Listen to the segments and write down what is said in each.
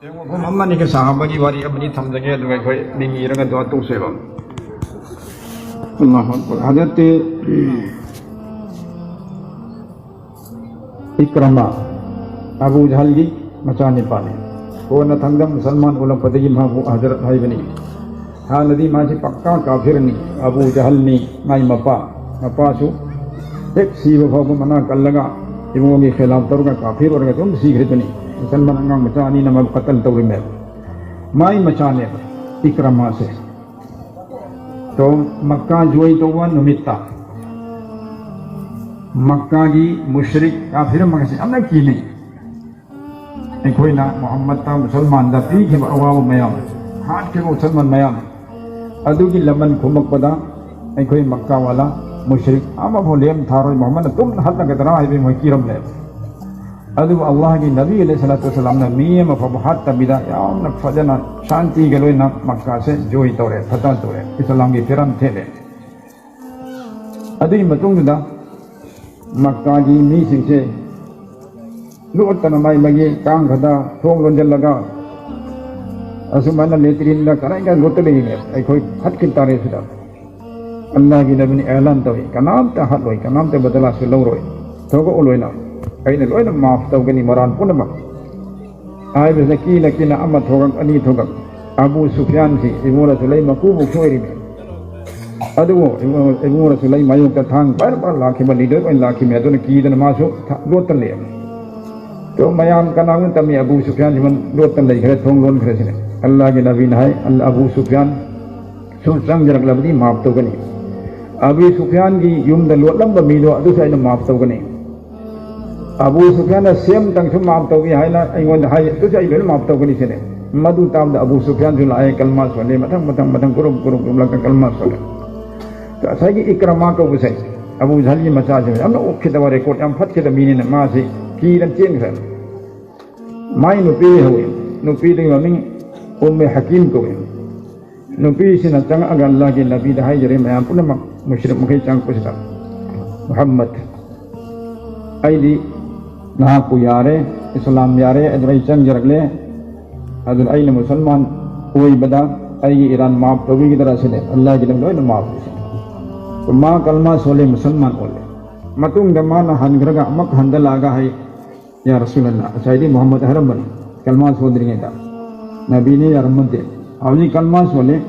हम अम्मा के साहबा की वारी अपनी थमजगे दुआ कोई निमी रंग दुआ तो से बम अल्लाह अकबर हजरत इकरमा अबू जहल की मचाने पाने को न थंगम मुसलमान उलम पदगी मा वो हजरत भाई बनी हा नदी मा से पक्का काफिर नी अबू जहल नी माई मपा सु एक सीव भाव मना कर लगा इमों के खिलाफ तौर का काफिर और तुम सीख रहे नहीं मुसलमान अंगांग मचानी नमल कत्ल तौर में माई मचाने इकरमा से तो मक्का जोई तो वह नुमित्ता मक्का की मुशरिक काफिर मक्का से हमने की नहीं कोई ना मोहम्मद ता मुसलमान दा पी के अवाव मयाम हाथ के मुसलमान मयाम अदु की लमन खुमक पदा कोई मक्का वाला मुशरिक आमा भोलेम थारो मोहम्मद तुम हद तक इतना है भी मुकीरम ले अदु अल्लाह की नबी अलैहि सलाम ने मियम फबहत तबिदा याम फजना शांति के लोई ना मक्का से जोई तोरे फता तोरे इस्लाम की फिरम थे ले अदु मतुंग दा मक्का की मी सिंह से लोट तनमाई मगे कांग खदा थोंग लोंजल लगा असुमान लेतरीन दा कराएगा लोट ले ने कोई हट के तारे से अल्लाह की नबी ने ऐलान तो कनाम ते हट लोई कनाम ते बदला से लो रोई तो को लोई ना कहीं लोई ना माफ तो गनी मरान पुनम आए बे की लकिन अम्मा थोगक अनी थोगक अबू सुफियान थी इमोर सुलै मकूब छोरी में अदुओ इमोर सुलै मायो का थांग पर लाखी में लीडर पर लाखी में तो की दन मासो लोट ले तो मयाम का नाम तमी अबू सुफियान जिमन लोट ले खरे थोंग लोन खरे से अल्लाह के नबी ने अल्लाह अबू सुफियान सो संग जरक लबदी माफ तो गनी अबू सुफियान की युम द लोट लंब मीदो अदु से माफ तो गनी अबू सुफियान सेम तंग से माफ तो है ना तो चाहिए माफ तो गनी से मधु ताम अबू सुफियान जो लाए कलमा सोले मथंग मथंग मथंग कुरुम कुरुम कुरुम लगा कलमा सोले तो ऐसा कि इकरमा को बुझे अबू जहल की मचा से हमने ओखे दवा रिकॉर्ड हम फट के तो मीने ने मां से की रन चेंज कर माई नुपी हुए नुपी दे मम्मी उम्मे हकीम को नुपी से न चंग अगर अल्लाह के नबी दहाई जरे मैं पुनः मुशरिक मुखे चंग पुछता मोहम्मद ऐदी ना को यारे इस्लाम यारे अदरई चंग जरगले अदर ऐन मुसलमान कोई बदा ऐ ईरान माफ तो भी की तरह से अल्लाह के नबी ने माफ तो मां कलमा सोले मुसलमान बोले मतुंग दमान हनगरगा मक हंदल आगा है या रसूल अल्लाह सैदी मोहम्मद हरम बन कलमा सोदरिंगे दा नबी ने यारमत दे अवली कलमा सोले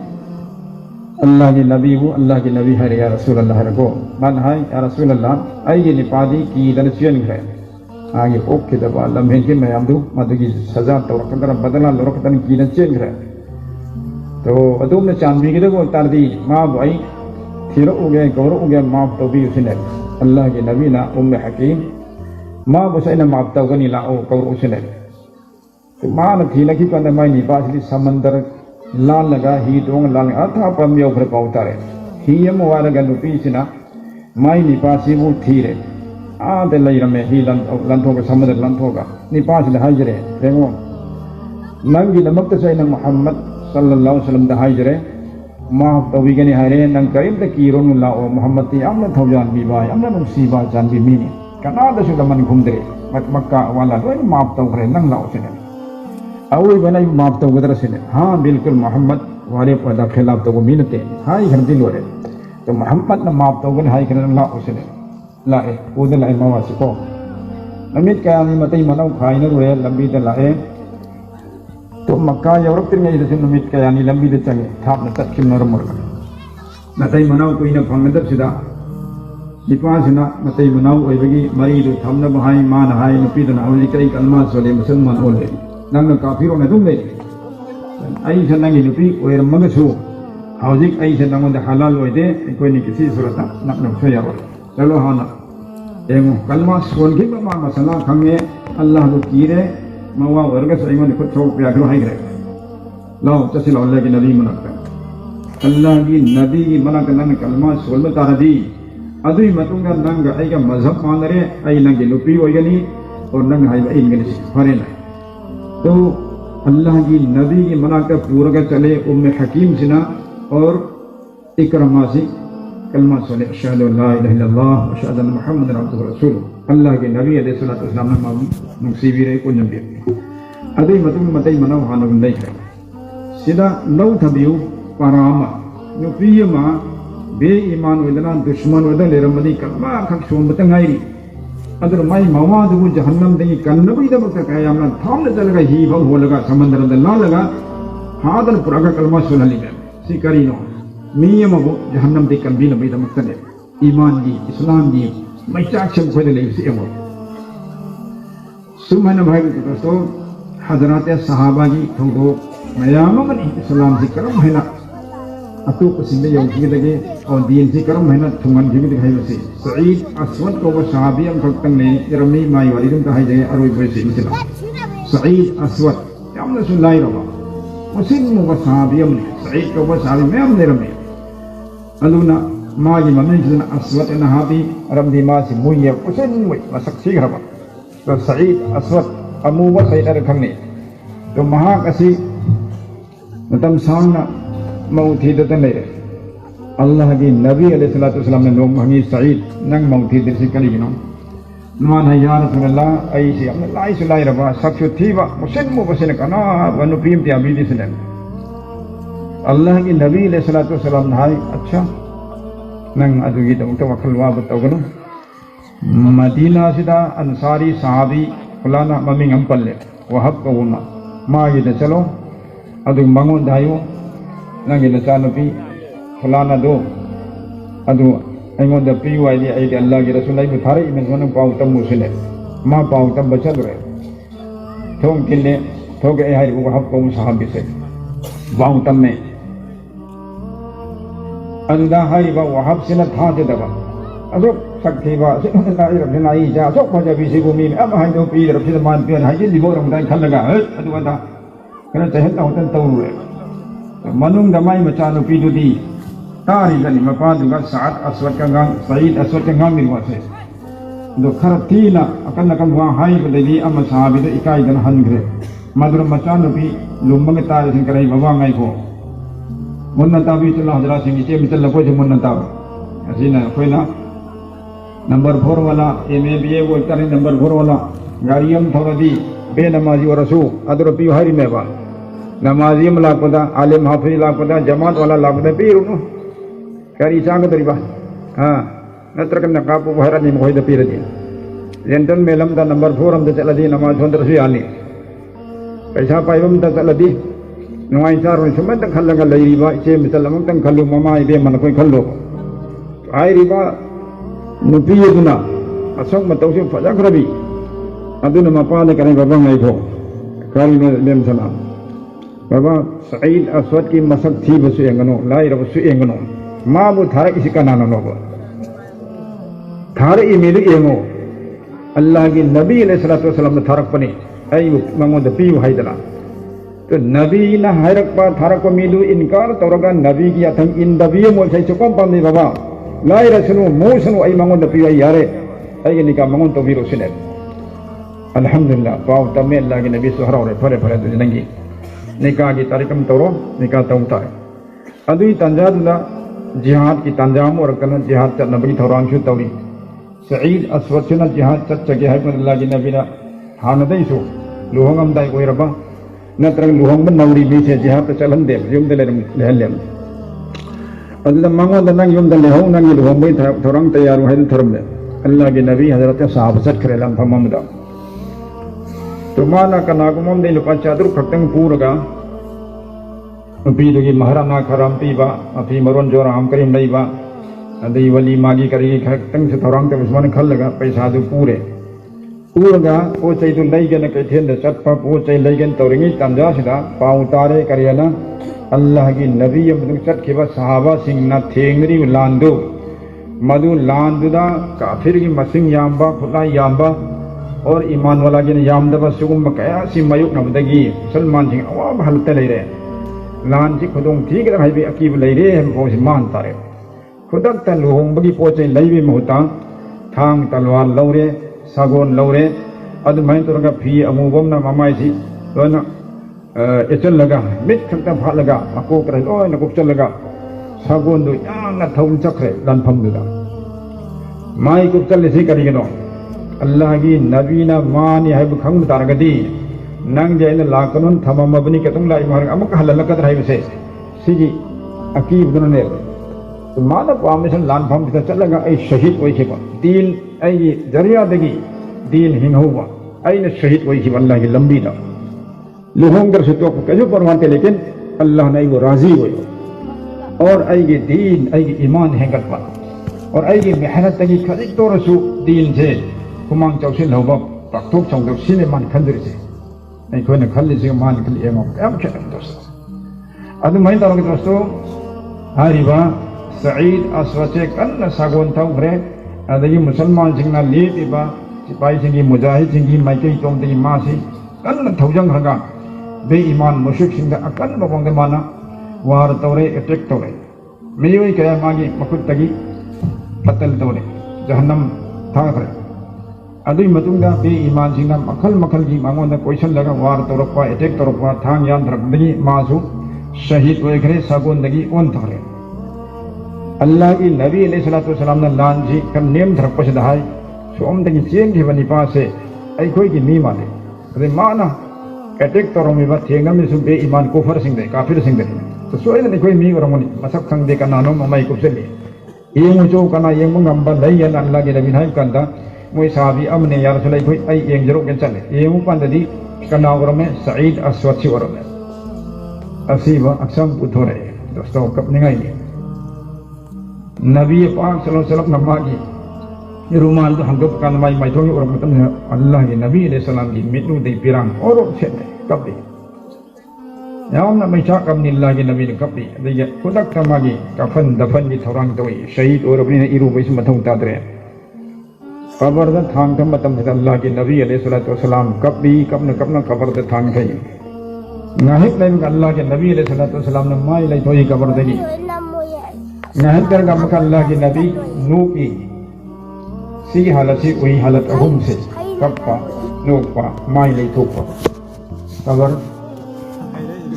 अल्लाह के नबी वो अल्लाह के नबी है या रसूल अल्लाह रको मन है या रसूल अल्लाह आई ये निपादी की दरचियन है आगे ओके दबा लम्हे के मैं अमदू मद की सजा तो रखकर बदला लोरकतन की दरचियन है तो अदुम ने चांदी के देखो उतार दी मां भाई थिरो हो गए गौरव हो गया माफ तो भी उसने अल्लाह के नबी ना उम्मे हकीम मां बसैन माफ तो गनी ला ओ गौरव उसने तो मां न थी लगी तो मैं नी पास ली समंदर लाल लगा ही डोंग लाल अथा पम यो भर पाउतारे ही यम वारगा नुपी सिना माई नी पास वो थी रे आ दे लई रमे ही लंथो के समुद्र लंथो का नी पास ले हाजरे देखो नंगी नमक से न मोहम्मद सल्लल्लाहु अलैहि वसल्लम द हाजरे माफ तो भी गनी हारे नंग करीम द की रोन ला ओ मोहम्मद ती हमने थोजान भी बा हमने मुसीबा जान भी मीनी कना द सुद मन घूम दे मक्का वाला तो माफ तो करे नंग लाओ से अवली बना माफ तो गदर से हाँ बिल्कुल मोहम्मद वाले पदा खिलाफ तो वो मिलते हाई घर दिल वाले तो मोहम्मद ने माफ तो गन हाई कर ला उसने लाए उधर लाए मवासी को अमित क्या नहीं मत ही मनाओ खाई न रोए लंबी तो लाए तो मक्का यूरोप में इधर से नमित क्या नहीं लंबी तो चंगे थाप न तक किम नरम मरकर न तई मनाओ कोई न फंगदब सिदा निपास ना न तई मनाओ ओए बगी मरी तो थम न बहाई मान हाई नुपी तो ना अवली कई कलमा सोले मुसलमान ओले नंग काफिरों ने तुम ले आई से नंगी नुपी ओयर मगसु हाउजिक आई से नंगों दे हलाल होए दे कोई नहीं किसी सूरत नक नक से यार चलो हाँ ना एगो कलमा सोन की बमा मसला खंगे अल्लाह को कीरे मवा वर्ग से इमन खुद छोड़ पे आगे हाई करे लाओ तसिल अल्लाह की नबी मना कर अल्लाह की नबी की मना कर नंग कलमा सोल में तारा दी अदुई मतुंगा नंग आई का मजहब मान रहे आई नंगी नुपी होएगनी और नंग हाई आई इंग्लिश फरे ना तो अल्लाह की नबी की मना कर पूरा कर चले उम्मे हकीम सिना और इकरमा से कलमा सोले अशहदु अल्ला इलाहा इल्लल्लाह व अशहदु अन्ना मुहम्मदन अब्दुहु व रसूलुहु अल्लाह के नबी अलैहि सल्लल्लाहु अलैहि वसल्लम ने मुसीबी रे को नबी अदुई मतुंग मतई मनौ हानगुम लेखरे सिदा लौ थबियु परामा नुपियमा बे ईमान वेदना दुश्मन वेदना लेरमनी कलमा खक सोमबत ngairi अदर माई मवा दुबु जहन्नम दगी कन्नबई दमक कयामना थामने चलगा ही भव होलगा समंदर द लालगा हादन पुरागा कलमा सुनली में सी करीनो मियमबु जहन्नम दे कनबी नबई दमक तने ईमान दी इस्लाम दी मैचाक छम खोदे ले सी एमो सुमन भाई दोस्तों हजरत सहाबा की थोदो मयामगन इस्लाम से करम हैना अतुप सिंदे यौगिदगे और दीन से करम हैना थुंगन जिबि दिखाई बसे सईद अस्वद को सहाबी हम खक्तंग ने रमी माई वाली तुम कहाई जाए अरोई बोले से मिसला सईद अस्वद यामने सुनलाई रबा मुसिन मुबा सहाबी हम सईद को सहाबी में हमने रमी अलुना मागी मम्मी जिन अस्वद नहाबी रमदी मा से मुय्य मुसिन मुय मसक्सी रबा तो सईद अस्वद अमूबत सईद खंगने तो महाकसी मतम सांगना मौथी दतन ले अल्लाह की नबी अलैहिस्सलाम ने लोग हमी सईद नंग मौथी दिल से करी गिनो नुमान है या रसूलल्लाह ऐसे हमने लाई सुलाई रबा सक्सु थीवा मुसिन मुबसिन कना वनु पीम ते अबी दिसने अल्लाह की नबी अलैहिस्सलाम ने हाय अच्छा नंग अदुगी तो वखलवा बताओगनो मदीना सिदा अंसारी सहाबी फलाना ममिंग हम पल्ले वहब कवुना मागी दे चलो अदु मंगो दायो नंगी नचा नुपी फलाना दो अदु अइमों द पी वाई दी आई अल्लाह की रसूल आई थारे इमें वन पाउ तम मुसले मां पाउ तम बचल रहे थोंग किले थोगे ए हाई वहब को सहाबी से वाउ तम में अल्लाह हाई वहब से न था दे दबा अजो सक्ति बा से लाई रखनाई जा सो खोजा भी से भूमि में अब हाई दो पी रफी मान पियन हाई लिबो रंगदाई खल लगा अदु वदा कना चहल होतन तौरे मनुंग दमाई मचानु पी दुदी तारी गनी मपा दुगा सात अस्वद का गांग सईद अस्वद का गांग मिलवा से दो खर तीना अकन नकम वहां हाई बदली अम साहबी दे इकाई दन हनग्रे मदुर मचानु पी लुम्बंग तारे सिंह करई बाबा ngai को मुन्नता भी चला हजरा सिंह इचे मिचल लको जे मुन्नता असीना कोइना नंबर 4 वाला एमएबीए वो करे नंबर 4 वाला गाड़ियम थोड़ी बे नमाजी और रसू अदर पी हरी मेवा नमाजी लापदा आलिम हाफिज लापदा जमात वाला लापदा पीरुनु करी चांग तरीबा हाँ नत्र कन कापु बहरा नि मोहिद पीरदी जेंटल मेलम दा नंबर 4 हम चलदी नमाज होंदर से आली पैसा पाइबम दा चलदी नुआई चार रो सुमत खलगा लईबा इचे मितलम तंग खलु ममा इबे मन कोई खल्लो आई रिबा नुपी यदुना असोक मतौसे फजखरबी अदुना मपाने कने बाबा ngai को काली में लेम सलाम बाबा सईद अस्वद की मसक थी बसु एंगनो लाई रबसु एंगनो मां बु थारे किसी का नानो नो थारे इमेलु एंगो अल्लाह की नबी अलैहिस्सलाम ने थारक पने आई मंगो द पीयु हाइदला तो नबी ना हायरक पा थारक को मिलु इनकार तोरगा नबी की अथंग इन दबी मोल सै चुकम पानी बाबा लाई रसनु मोसनु आई मंगो द पीयु यारे आई निका मंगो तो बिरो सिने अल्हम्दुलिल्लाह पाव तमे अल्लाह की नबी सुहरा और फरे फरे नंगी निकाह की तारीखम तौरो निकाह तौता है अदुई तंजादुला जिहाद की तंजाम और कन जिहाद च नबी थौरांशु तौरी सईद अस्वद चना जिहाद च चगे है अल्लाह की नबी ना हानदई सो लुहंगम दाई कोई रबा नत्रंग लुहंग बन नवरी बी से जिहाद चलन दे युम दे लेहलेम अल्लाह मंगो दनंग युम दे लेहो नंग लुहंग बई थौरांग तैयार है थरम दे अल्लाह की नबी हजरत साहब सच करेलम फममदा तो माना कनागुमम दे लुपा चादर खक्तंग पूरगा पीदुगी महाराना खराम पीबा अफी मरोन जो राम करीम लईबा अदई वली मागी करी खक्तंग से थौरांग ते उस्मान खल लगा पैसा दु पूरे पूरगा ओ चै दु लईगन के थेन दे चटपा ओ चै लईगन तौरिंगी तंजा सिदा पाउ तारे करियना अल्लाह की नबी यम चट के बस सहाबा सिंह ना थेंगरी लांदो मधु लांदुदा काफिर की मसिंग याम्बा खुदा याम्बा और ईमान वाला जिन यामदब सुगुम कया सी मयुक नमदगी सलमान सिंह अवाब हलते ले रहे लान जी खुदों ठीक रहाई भी अकीब ले रहे हम को मान तारे खुदक तन लुहोंग बगी पोचे लईबे महता थांग तलवार लौरे सागोन लौरे अद मैं तो रगा फी अमुबम ना ममाई सी तो ना एचल लगा मिट खंता फा लगा अको करे ओय न कुचल लगा सागोन दो यांग थौम चखरे लन फम दुदा माई कुचल से करिगनो अल्लाह की नबी ना मानी है खंग तारगदी नंग जैन लाकनुन थममबनी के तुम लाई मार अमुक हल्लकत रही बसे सिगी अकीब दुनने तो माना पामिशन लान फम से चलगा ऐ शहीद होई के दीन ऐ जरिया दगी दीन हिंगहुवा ऐ ने शहीद होई के अल्लाह की लंबी दा लुहोंगर से तो कजो परवानते लेकिन अल्लाह ने वो राजी हुए और ऐ के दीन ऐ के ईमान हैंगत पा और ऐ की मेहनत दगी खरिक तो रसू दीन से कुमांग चौसिल होबा पक्तोक चौदो सिने मान खंदर से नहीं कोई न खल्ली से मान खल्ली एमो क्या क्या दोस्तों अदु मैं तारों के दोस्तों हारिबा सईद अस्वचे कन्न सागोन थाउग्रे अदगी मुसलमान सिंगना लेबा सिपाही सिंगी मुजाहिद सिंगी माइकई तोमदगी मासी कन्न थौजंग हगा बे ईमान मुशिक सिंग अकन बबंग माना वार तौरे अटैक तौरे मियोई कया मागी मकुत तगी कत्ल तौरे जहन्नम थाग्रे अदुई मतुंगा बे ईमान सिंगना मखल मखल की मांगोंदा क्वेश्चन लगा वार तौरपा अटैक तौरपा थांग यान धरकदगी मासु शहीद होएखरे सागोंदगी ओन थारे अल्लाह की नबी अलैहिस्सलाम ने लान जी कन नेम धरपस दहाई सोमदगी चेंग के बनी पासे ऐ कोई की मी माने अरे माना अटैक तौरमी बा थेंगा में सुबे ईमान कुफर सिंह दे काफिर सिंह दे तो सोए ने कोई मी गरमनी मसक संग दे कनानो ममाई कुसली येंग जो कना येंग ngamba lai yan अल्लाह के नबी हाय कंदा मोई साहबी अमने या रसूल कोई ऐ येंग जरो के चले येंग पंददी कना गरमे सईद अस्वची गरमे असीबा अक्सम पुथोरे दोस्तों कब निगाई नबी पाक सल्लल्लाहु अलैहि वसल्लम नमागी रुमाल तो हंगप का नमाई माइथोंगी और मतलब अल्लाह के नबी अलैहि सलाम की मिटू दे पिरांग और छेने कभी याम न मैचा कब अल्लाह के नबी ने कभी देखिए खुदक तमागी कफन दफन की थौरांग तो शहीद और अपने इरु वैसे मथों तादरे कबर द थांग थम मतम अल्लाह के नबी अलैहि सलाम कभी कब न कबर द थांग थई नाहिक नहीं अल्लाह के नबी अलैहि सलाम ने माई लाई थोई कबर देगी नाहिक कर गम अल्लाह के नबी नू की सी हालत से वही हालत अहुम से कप्पा नोपा माई लाई थोपा कबर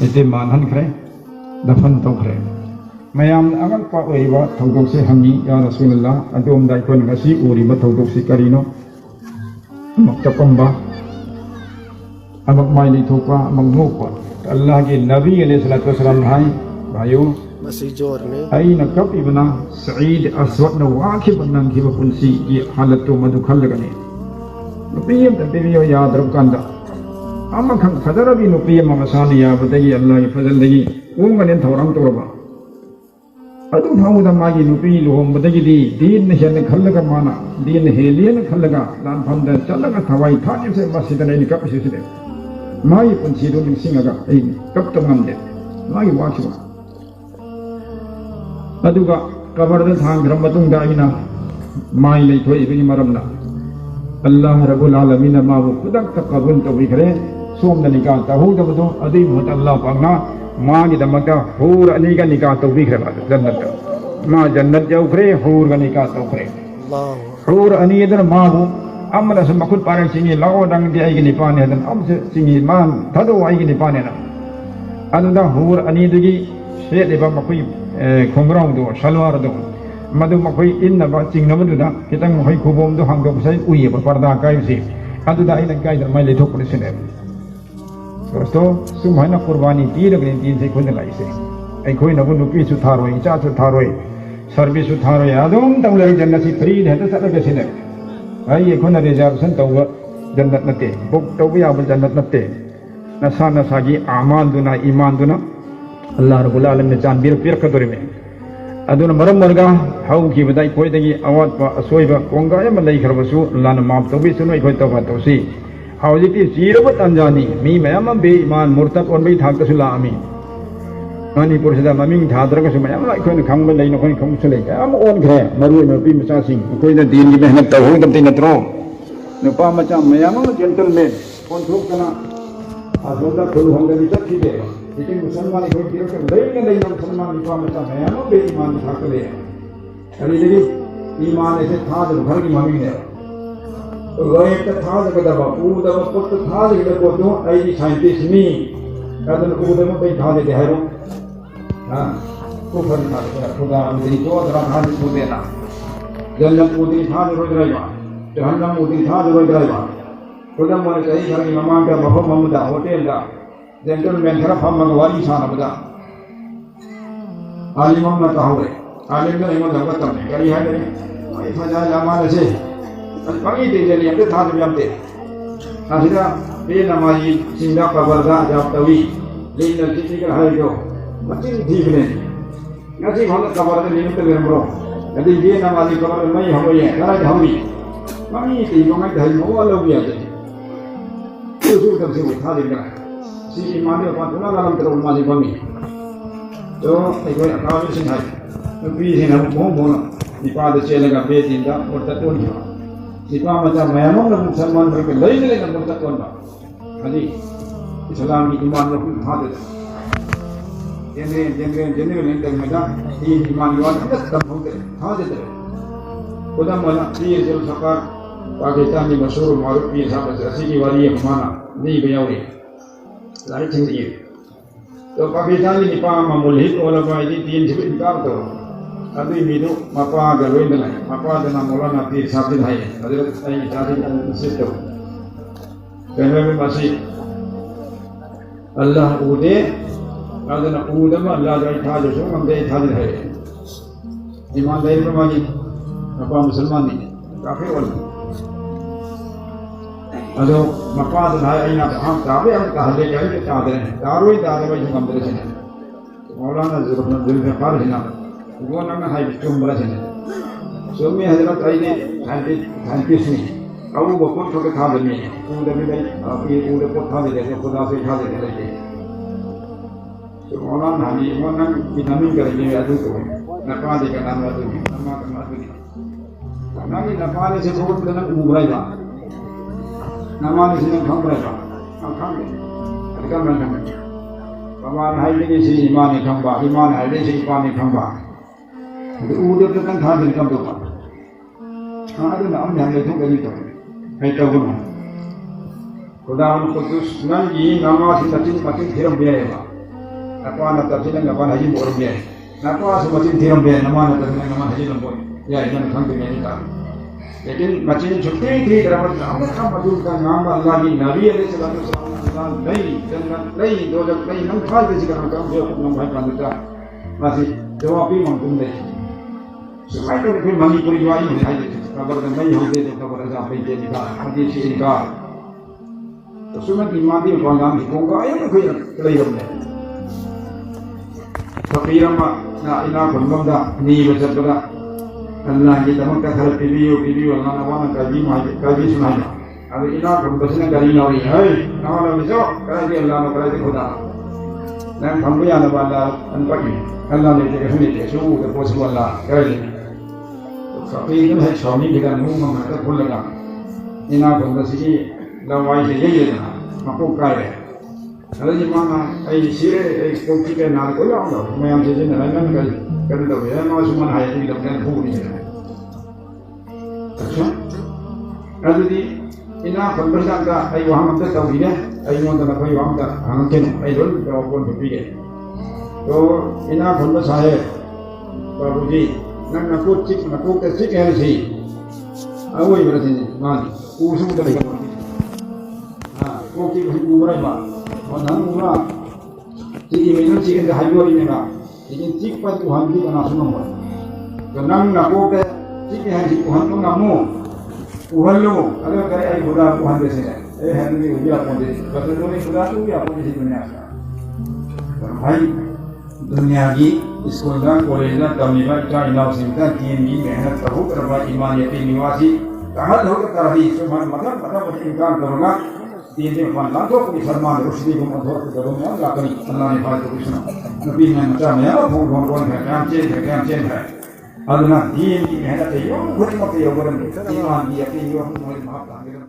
इसे मानहन करे दफन तो करे मयाम अगल पा ओइबा थौदोक से हंगी या रसूलुल्लाह अदोम दाई कोन गसी ओरिबा थौदोक से करिनो मक्तपंबा अमक माई लाई थोपा अमक नोपा अल्लाह के नबी अलैहिस्सलाम हाय भाइयों अईन कब इबना सईद अस्वद न वाखि बनन की पुंसी की हालत तो मधु खलगने नुपीयम तबीयो याद रबकंदा अम्मा खं फजरबी नुपीयम मसानी या बदगी अल्लाह की फजल दगी उंगने थौरंग तोरबा अदु भाउदा मागी नुपी लोम बदगी दी दीन ने हन खलगा माना दीन हेलियन खलगा लान फंद चलगा थवाई थाने से मस्जिद ने कप सिसदे माई पुंसी दो निसिंगा ए कब तमंदे मागी वाखिवा अदुगा कबर द थांग रमतुंग दाइना माई ले थोई बिनि मरमना अल्लाह रब्बुल आलमीन माबु खुदक तकबुल तबिखरे सोम द निका ताहु दबदो अदि महत अल्लाह पागना मागी दमका हूर अली का निका तबिखरे जन्नत मा जन्नत जौखरे हूर का निका तौखरे हूर अनी इधर माबु अमल से मखुद पारे सिंगी लाओ दंग दे आई निपाने दन अब से सिंगी मान थदो आई निपाने ना अदुदा हूर अनी दगी से देबा मखुई खोंगरांग दो शलवार दो मधु मखोई इन नबा चिंगनबदुदा खितंग मखोई खुबोम दो हांगदो बसै उइबा पर्दा कायसे अदुदा इन कायदर मै लेथो पुलिसने दोस्तों सुमहाना कुर्बानी तीरगने तीन से खुद लाइसे ऐ खोई नबु नुपी सु थारोय चा सु थारोय सर्विस सु थारोय आदम तंगले जन्नती फ्री है तो सदके सिने आई ये खोना रिजर्वेशन तौब जन्नत नते बुक तौब याब जन्नत नते नसा नसागी आमाल दुना ईमान दुना अल्लाह रब्बुल आलमीन जानबीर पिरकदोरे में अदुन मरम मरगा हाउ की बदाई कोई दगी अवाद पा असोइबा कोंगा एम लई खरबसु अल्लाह न माफ तौबी सुनो इखोय तौबा तौसी हाउजिति जीरब तंजानी मी मयाम बे ईमान मुर्तद ओन बे थाकसु लामी मणिपुर से ममिंग थादरगसु मयाम ला इखोय खंग लई न खोय खंग सुलै काम ओन ग्रे मरु में बी मचा सिंह कोई न दीन की मेहनत तौ हो दम नत्रो नुपा मचा मयाम जेंटलमैन कोन थोक कना आसोदा खुल होंगे चखी दे लेकिन मुसलमान को किरो के लई मुसलमान निपा मचा है हम बे ईमान थाकले अरे देखिए ईमान ऐसे था जो घर की मम्मी ने रोए तो था जो दबा ऊदम पुत था जो को तो आई साइंटिस्ट नी कदन ऊदम पे था दे है हां को फर था खुदा मेरी तो दरा था को देना जन्नत उदी था जो रोज रहेगा जहन्नम उदी था जो रोज रहेगा खुदा मन चाहिए घर की ममान का बफो ममदा होटल दा जेंटलमैन खरा फम मंगवारी साना बदा आलिम मम्मा का हुए आलिम ने इमन लगा तब ने करी है नहीं आई फजा लामा लसे पंगी दे जनी अपने था जब हमते आखिरा बे नमाजी सिंदा कबरदा जब तवी लेन तिथि का है जो मचिन ठीक ने नसी भल कबर में लेन तो बेरमरो यदि ये नमाजी कबर में नहीं हम ये करा हम ही पंगी ती को मैं धल मो वाला भी आते तो तब से उठा देगा सी ईमान ने पांच ना लालम करो माजी पंगी तो एक बार कावल सिंह है भी से हम मोह बोला निपाद चलेगा बे दिन का और तत्व नहीं निपा मतलब मयामों ने मुसलमान बल्कि लई ले ना मुर्तद करना हाजी इस्लाम की ईमान को उठा देता जेने ने तक मजा ये ईमान की बात बस कम होते उठा देते खुदा मना ये जो सरकार पाकिस्तान में मशहूर मारूफ पीर साहब रसी की वाली है माना नहीं गया हुए लाइट चाहिए तो पाकिस्तान की निपा मुल्हिद उलमा ये तीन से इनकार करो अभी मीनू मपा गलोई में नहीं मपा जना मौलाना पीर साहब दिन है हजरत आई जाति से तो कहने में बसी अल्लाह उदे अदना उदम अल्लाह जाई था जो हम दे था है ईमानदारी में मानी मपा मुसलमान नहीं काफिर वाला अदो मपा जना आई ना हम ताबे हम कहले जाए के तादरे दारोई दारे में हम दे से मौलाना जरूरत दिल में पार है ना वो ना है बिचुम बड़ा चले सो में हजरत आई ने शांति से अब वो को छोटे खा देने पूरे में नहीं ये पूरे को खा दे देते खुदा से खा दे देते तो मौलाना हाजी मौलाना विटामिन करेंगे अदू को नपा दे का नाम अदू नमा का अदू ना कि नपा दे से बहुत दिन उबराएगा नमा से हम रहेगा हम खाएंगे अगर मैं खाएंगे भगवान हाई के से ईमान खंबा ईमान हाई से ईमान खंबा उधर तो kan था दिन कम तो हाँ तो नाम ध्यान ले तो कभी तो है तो गुण खुदा उनको दुश्मन ये नमाज मचिन थिरम बिया है नपा न तब से नपा हजी बोल बिया है नपा से मचिन थिरम बिया नमाज न तब नमाज हजी बोल या इधर खंग में नहीं था लेकिन मचिन छुट्टी थी दरवाजा का मौजूद का नाम अल्लाह की नबी अलैहिस्सलाम नहीं जन्नत नहीं दोजख नहीं हम खाल के जिक्र का जो अपना भाई बंदता मासी जवाब भी मांगते हैं Supaya kita pun bagi periwai ini saja. Kabar tentang yang dia tu kabar tentang apa yang dia hadis ini. तो सुमन ईमानी वांगाम हिकोंगा ये कोई कलई रमने फकीरमा ना इना खुलमदा नी बचतरा अल्लाह की तमक का खल पीलियो अल्लाह नवाना कभी सुनाई अब इना खुल बसने गरी ना हुई है नवाना मिसो करे दे अल्लाह ने करे दे खुदा ना हम भी आने वाला अनपढ़ी अल्लाह ने के सुनी के सो तो पोस वाला करे दे तो फकीर में है छौनी बिगा मुंह में तो खुल लगा इना खुल बसी लवाई से ये ना मको काय अरे जी मामा ऐ सिरे ऐ कोची के नाल को लाओ मैं हम जे ना नन कर दो ये नो सुमन है जी लग भूख नहीं है अच्छा अरे जी इना फलबसा का ऐ वहां हम तो भी है ऐ मोन तो कोई वहां का हम के ऐ रोल तो कौन भी है तो इना फलबसा है बाबूजी नन को के चिक है सी आ वही बरते मान उसमें तो नहीं कोकी उमरा बा और नन उमरा जी में जी के हाइयो ने बा लेकिन जी पर तो हम भी बना सुनो तो नन ना को के जी के जी को हम ना मो उहलो अगर करे आई खुदा को हम से ए है नहीं हो गया अपन दे बस तो नहीं खुदा तो भी अपन से दुनिया का भाई दुनिया की स्कूल का कॉलेज का तमीमा का इलाज सिंता तीन की मेहनत करो करवा ईमान यकीन निवासी कहां होकर कर रही सो मतलब इनकार करूंगा तीन दिन मान ला तो कोई सलमान रुश्दी को मधुर के दरों में अल्लाह करी अल्लाह ने फायदा कृष्ण नबी ने मचा में भगवान है काम चेंज है अदना दीन की मेहनत है यो खुद मत यो बरन ईमान की यकीन यो हम माफ